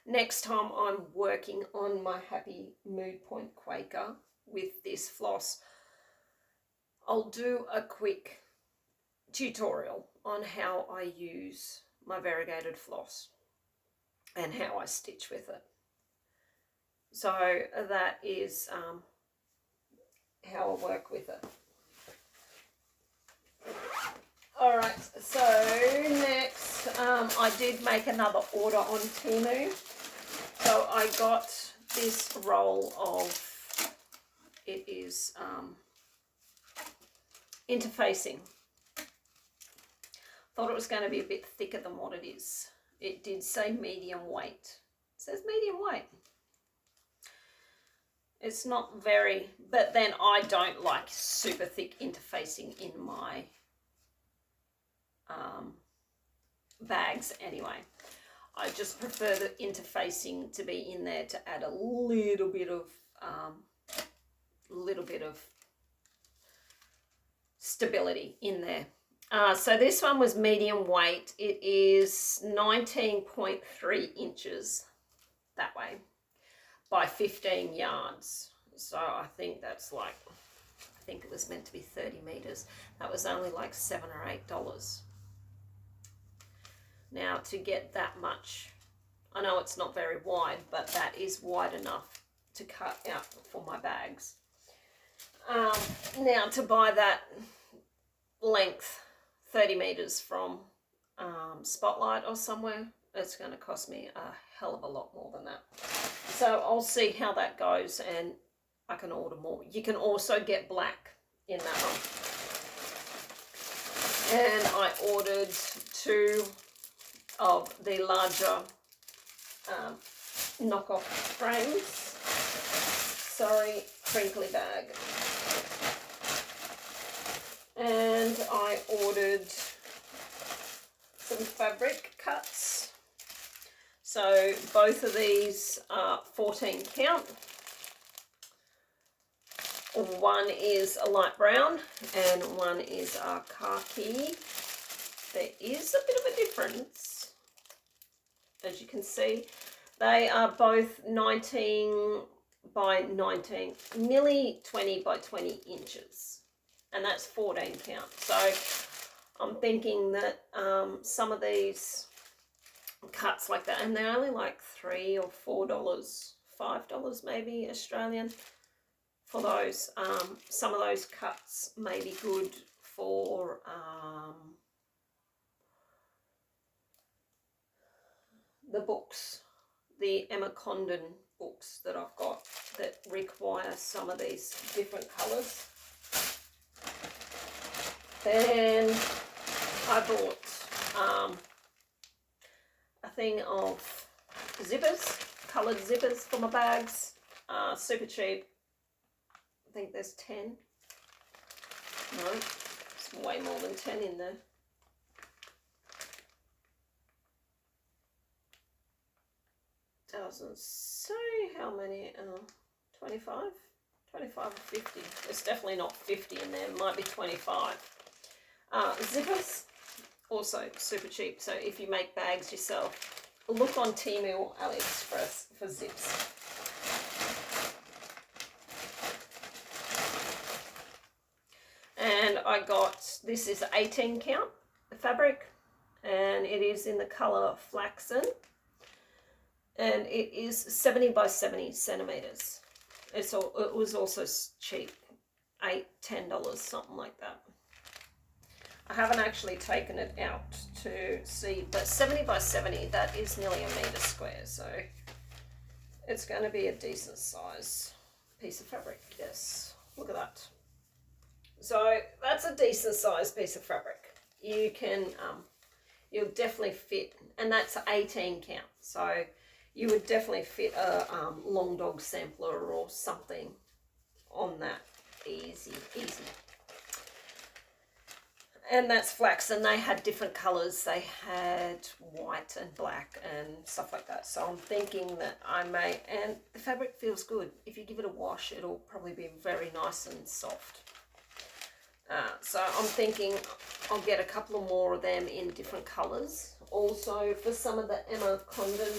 next time I'm working on my Happy Mood Point Quaker with this floss, I'll do a quick tutorial on how I use my variegated floss and how I stitch with it. So that is how I work with it. Alright, so next I did make another order on Temu. So I got this roll of, it is interfacing. Thought it was going to be a bit thicker than what it is. It did say medium weight. It says medium weight. It's not very, but then I don't like super thick interfacing in my bags anyway. I just prefer the interfacing to be in there to add a little bit of stability in there. So this one was medium weight. It is 19.3 inches that way by 15 yards. So I think that's like, I think it was meant to be 30 meters. That was only like $7 or $8. Now to get that much, I know it's not very wide, but that is wide enough to cut out for my bags. Now to buy that length, 30 meters from Spotlight or somewhere, it's going to cost me a hell of a lot more than that. So I'll see how that goes, and I can order more. You can also get black in that one. And I ordered 2 of the larger knockoff frames. Sorry, crinkly bag. And I ordered some fabric cuts. So both of these are 14 count. One is a light brown and one is a khaki. There is a bit of a difference, as you can see. They are both 19 by 19, nearly 20 by 20 inches. And that's 14 count. So I'm thinking that some of these cuts like that, and they're only like $3 or $4, $5 maybe Australian for those. Some of those cuts may be good for the books, the Emma Condon books that I've got that require some of these different colours. Then I bought a thing of zippers, coloured zippers for my bags, super cheap. I think there's 10. No, it's way more than 10 in there. Doesn't say how many, 25? 25 or 50. It's definitely not 50 in there, it might be 25. Zippers, also super cheap. So if you make bags yourself, look on Temu or AliExpress for zips. And I got, this is 18 count fabric, and it is in the colour flaxen, and it is 70 by 70 centimetres. It was also cheap, $8, $10, something like that. I haven't actually taken it out to see, but 70 by 70, that is nearly a metre square, so it's going to be a decent size piece of fabric. Yes, look at that. So that's a decent sized piece of fabric. You can, you'll definitely fit, and that's 18 count. So you would definitely fit a long dog sampler or something on that. Easy, easy. And that's flax, and they had different colours. They had white and black and stuff like that. So I'm thinking that I may, and the fabric feels good. If you give it a wash, it'll probably be very nice and soft. So I'm thinking I'll get a couple of more of them in different colours. Also for some of the Emma Condon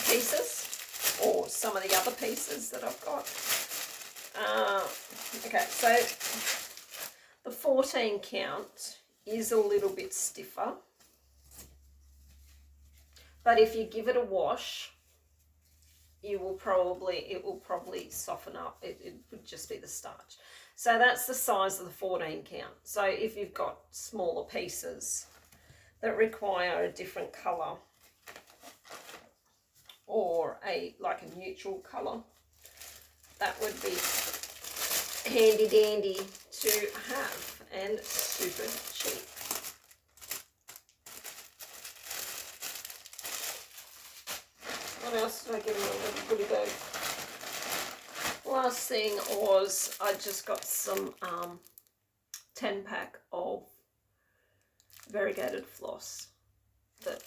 pieces, or some of the other pieces that I've got. Okay, so the 14 count is a little bit stiffer, but if you give it a wash, it will probably soften up. It would just be the starch. So that's the size of the 14 count. So if you've got smaller pieces that require a different colour or like a neutral colour, that would be handy dandy to have and super cheap. What else did I get in my little goodie bag? Last thing was I just got some 10-pack of variegated floss that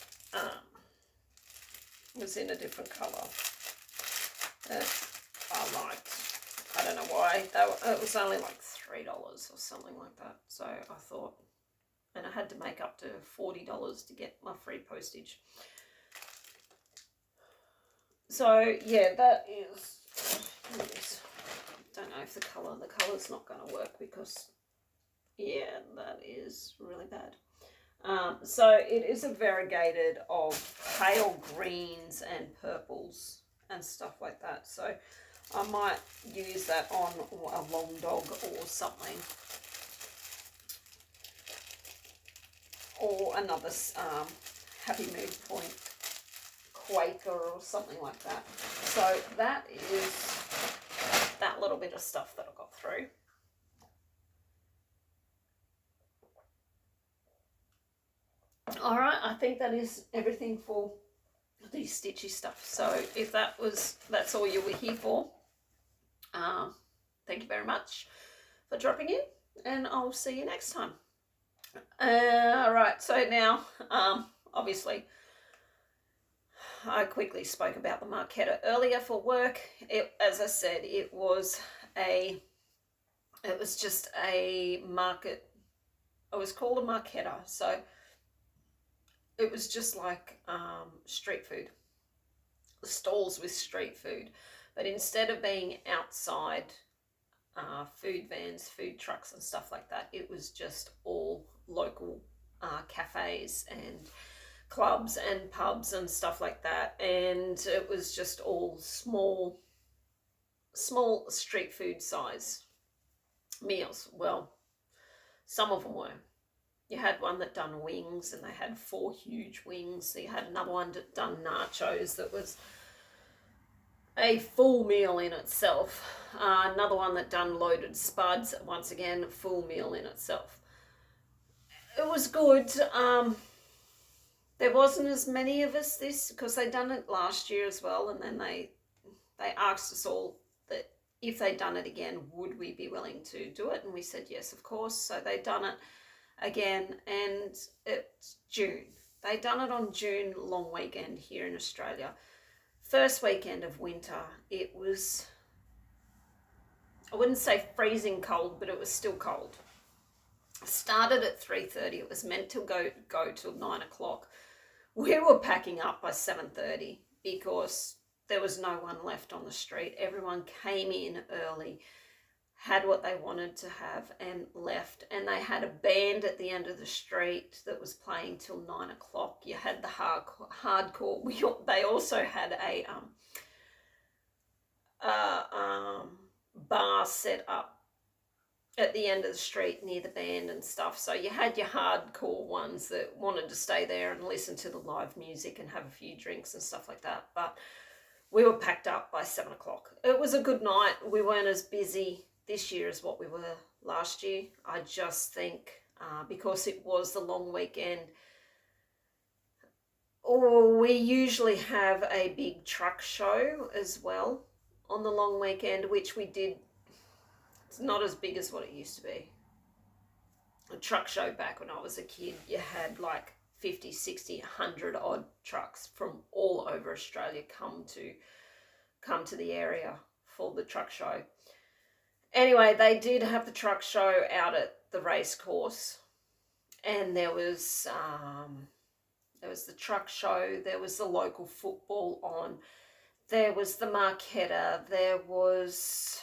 was in a different colour that I liked. I don't know why. It was only like $3 or something like that. So I thought, and I had to make up to $40 to get my free postage. So yeah, that is, don't know if the colour's not going to work because, yeah, that is really bad. So it is a variegated of pale greens and purples and stuff like that. So I might use that on a long dog or something. Or another Happy Mood Point Quaker or something like that. So that is that little bit of stuff that I got through. Alright, I think that is everything for the stitchy stuff. So if that's all you were here for, thank you very much for dropping in, and I'll see you next time. Right, so now, obviously, I quickly spoke about the marquetta earlier for work. As I said, it was just a market. It was called a marquetta, so it was just like street food, stalls with street food, but instead of being outside food vans, food trucks and stuff like that, it was just all local cafes and clubs and pubs and stuff like that, and it was just all small street food size meals. Well, some of them were. You had one that done wings, and they had 4 huge wings. You had another one that done nachos that was a full meal in itself. Another one that done loaded spuds, once again, full meal in itself. It was good. There wasn't as many of us because they done it last year as well, and then they asked us all that if they'd done it again, would we be willing to do it? And we said yes, of course. So they done it again, and it's June. They done it on June long weekend here in Australia. First weekend of winter, it was, I wouldn't say freezing cold, but it was still cold. Started at 3:30. It was meant to go till 9 o'clock. We were packing up by 7:30 because there was no one left on the street. Everyone came in early, had what they wanted to have, and left. And they had a band at the end of the street that was playing till 9 o'clock. You had the hardcore. They also had a bar set up at the end of the street near the band and stuff. So you had your hardcore ones that wanted to stay there and listen to the live music and have a few drinks and stuff like that. But we were packed up by 7 o'clock. It was a good night. We weren't as busy this year as what we were last year. I just think because it was the long weekend, we usually have a big truck show as well on the long weekend, which we did. It's not as big as what it used to be. A truck show back when I was a kid, you had like 50, 60, 100 odd trucks from all over Australia come to the area for the truck show. Anyway, they did have the truck show out at the race course, and there was the truck show, there was the local football on, there was the marquetta, there was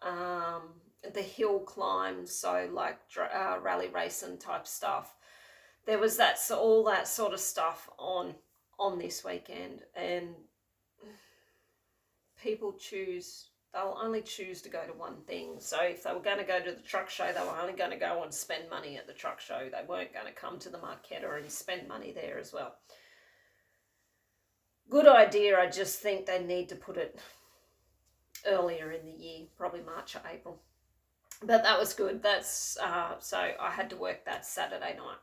the hill climb, so like rally racing type stuff. There was all that sort of stuff on this weekend, and people they'll only choose to go to one thing. So if they were going to go to the truck show, they were only going to go and spend money at the truck show. They weren't going to come to the marquetta and spend money there as well. Good idea. I just think they need to put it earlier in the year, probably March or April. But that was good. So I had to work that Saturday night,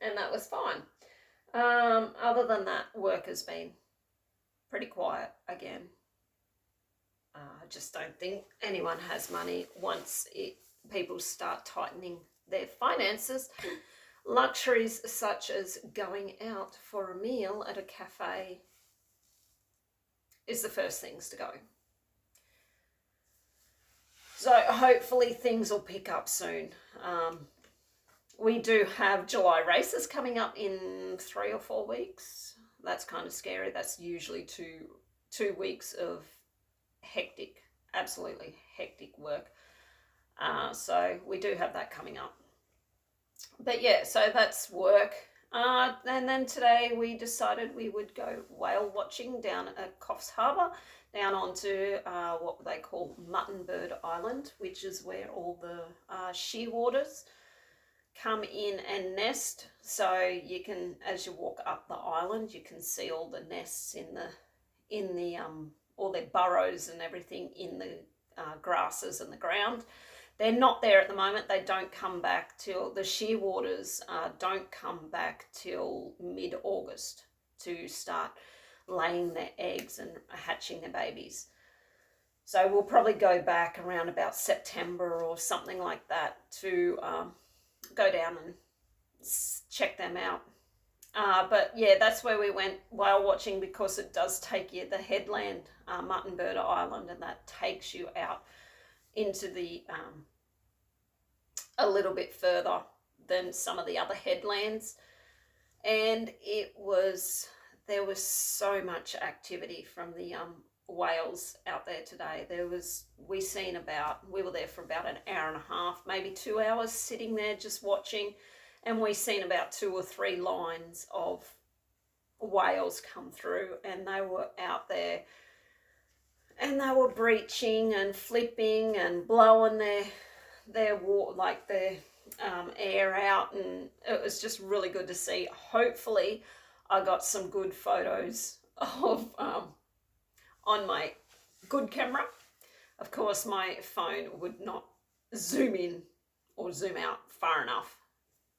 and that was fine. Other than that, work has been pretty quiet again. I just don't think anyone has money once people start tightening their finances. Luxuries such as going out for a meal at a cafe is the first things to go. So hopefully things will pick up soon. We do have July races coming up in 3 or 4 weeks. That's kind of scary. That's usually two weeks of hectic, absolutely hectic work. So we do have that coming up. But yeah, so that's work. And then today we decided we would go whale watching down at Coffs Harbour, down onto what they call Muttonbird Island, which is where all the shearwaters come in and nest. So you can, as you walk up the island, you can see all the nests in the all their burrows and everything in the grasses and the ground. They're not there at the moment. They don't come back till, the shearwaters don't come back till mid-August to start laying their eggs and hatching their babies. So we'll probably go back around about September or something like that to go down check them out. But yeah, that's where we went whale watching, because it does take you the headland, Muttonbird Island, and that takes you out into the a little bit further than some of the other headlands. And there was so much activity from the whales out there today. We were there for about an hour and a half, maybe 2 hours, sitting there just watching, and we seen about 2 or 3 lines of whales come through, and they were out there and they were breaching and flipping and blowing their air out, and it was just really good to see. Hopefully I got some good photos of on my good camera. Of course, my phone would not zoom in or zoom out far enough,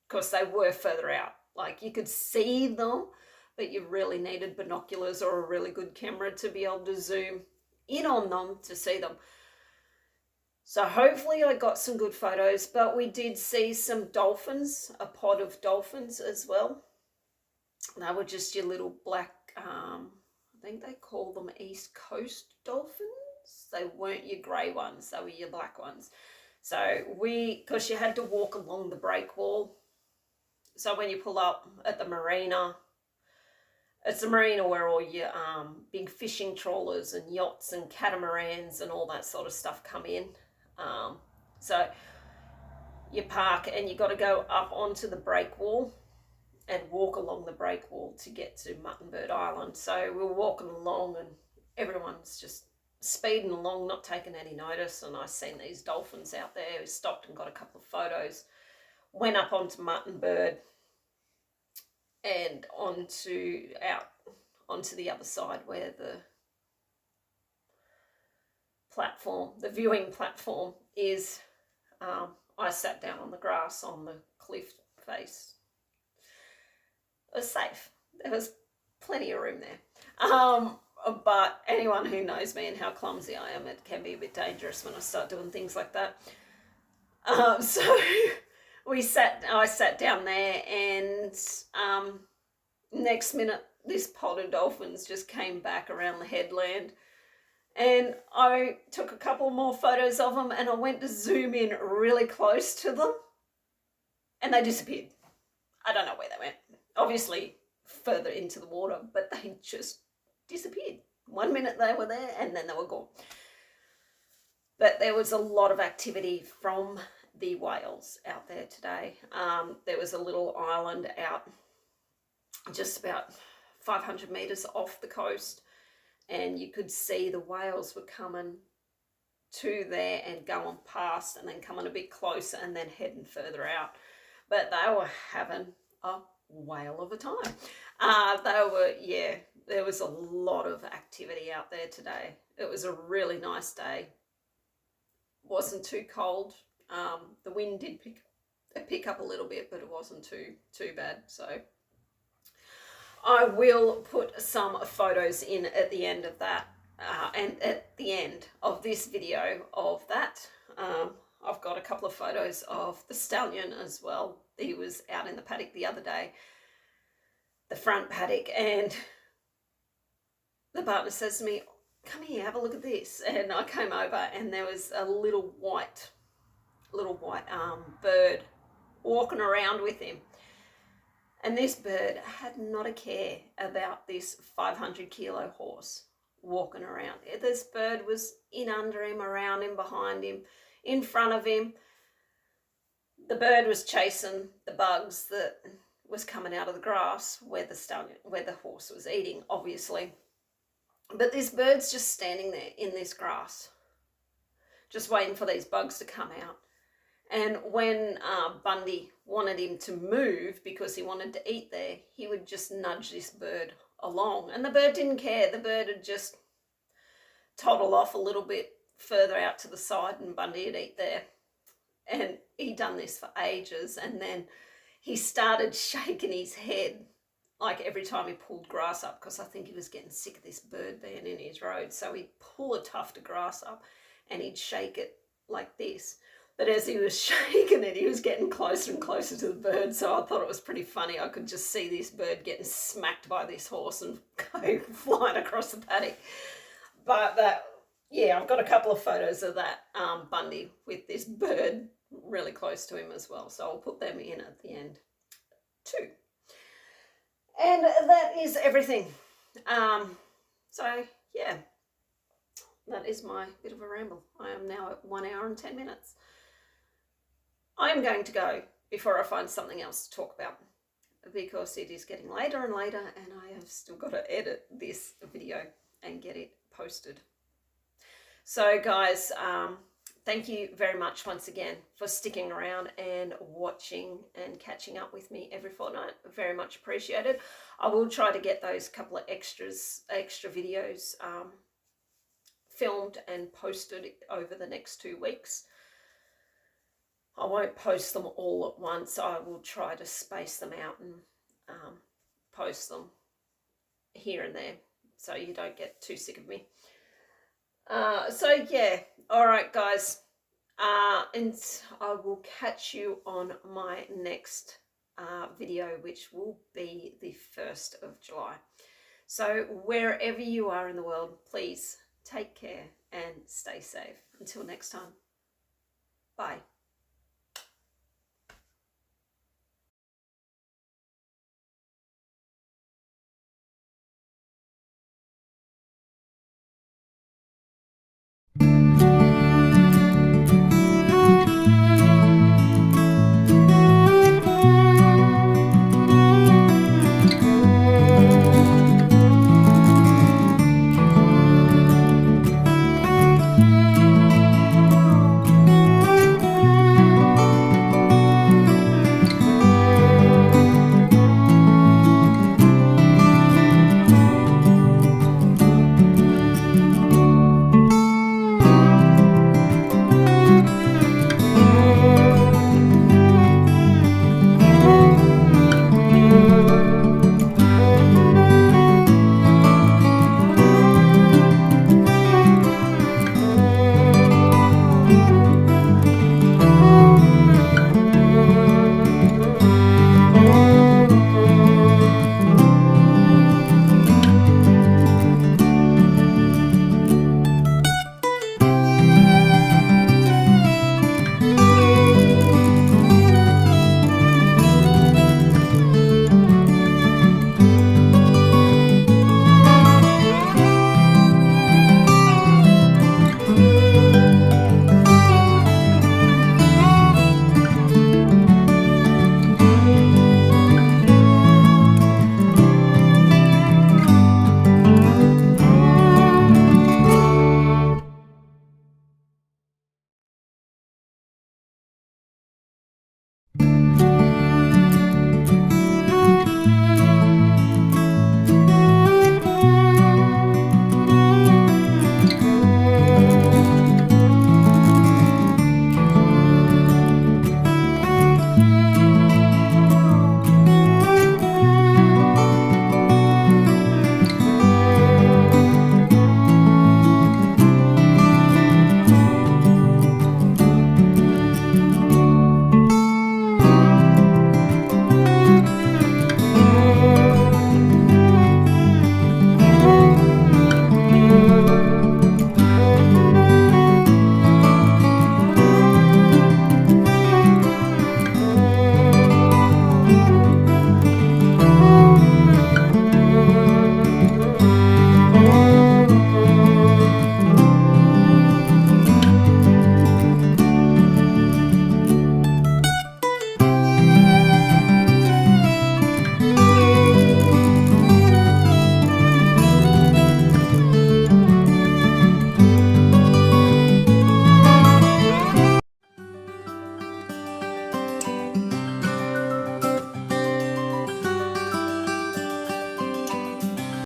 because they were further out. Like, you could see them, but you really needed binoculars or a really good camera to be able to zoom in on them to see them. So hopefully I got some good photos, but we did see some dolphins, a pod of dolphins as well. They were just your little black, I think they call them East Coast dolphins. They weren't your grey ones, they were your black ones. So because you had to walk along the break wall. So when you pull up at the marina, it's the marina where all your big fishing trawlers and yachts and catamarans and all that sort of stuff come in. So you park and you got to go up onto the break wall and walk along the break wall to get to Muttonbird Island. So we were walking along and everyone's just speeding along, not taking any notice, and I seen these dolphins out there. We stopped and got a couple of photos, went up onto Muttonbird and out onto the other side where the viewing platform is. I sat down on the grass on the cliff face. It was safe. There was plenty of room there. But anyone who knows me and how clumsy I am, it can be a bit dangerous when I start doing things like that. So I sat down there, and next minute this pod of dolphins just came back around the headland, and I took a couple more photos of them, and I went to zoom in really close to them, and they disappeared. I don't know where they went. Obviously further into the water, but they just disappeared. 1 minute they were there and then they were gone. But there was a lot of activity from the whales out there today. There was a little island out just about 500 metres off the coast, and you could see the whales were coming to there and going past and then coming a bit closer and then heading further out. But they were having a whale of a time. There was a lot of activity out there today. It was a really nice day. Wasn't too cold. The wind did pick up a little bit, but it wasn't too bad. So I will put some photos in at the end of that, and at the end of this video of that. I've got a couple of photos of the stallion as well. He was out in the paddock the other day, the front paddock, and the partner says to me, "Come here, have a look at this." And I came over, and there was a little white bird walking around with him. And this bird had not a care about this 500 kilo horse walking around. This bird was in under him, around him, behind him, in front of him. The bird was chasing the bugs that was coming out of the grass where the horse was eating, obviously. But this bird's just standing there in this grass, just waiting for these bugs to come out. And when Bundy wanted him to move because he wanted to eat there, he would just nudge this bird along. And the bird didn't care. The bird had just toddled off a little bit further out to the side, and Bundy would eat there. And he'd done this for ages. And then he started shaking his head like every time he pulled grass up, because I think he was getting sick of this bird being in his road. So he'd pull a tuft of grass up and he'd shake it like this. But as he was shaking it, he was getting closer and closer to the bird. So I thought it was pretty funny. I could just see this bird getting smacked by this horse and go flying across the paddock. But yeah, I've got a couple of photos of that Bundy with this bird really close to him as well. So I'll put them in at the end too. And that is everything. So yeah, that is my bit of a ramble. I am now at 1 hour and 10 minutes. I am going to go before I find something else to talk about, because it is getting later and later and I have still got to edit this video and get it posted. So guys, thank you very much once again for sticking around and watching and catching up with me every fortnight. Very much appreciated. I will try to get those couple of extra videos filmed and posted over the next 2 weeks. I won't post them all at once. I will try to space them out and post them here and there so you don't get too sick of me. So yeah, all right guys, and I will catch you on my next video, which will be the 1st of July. So wherever you are in the world, please take care and stay safe. Until next time, bye.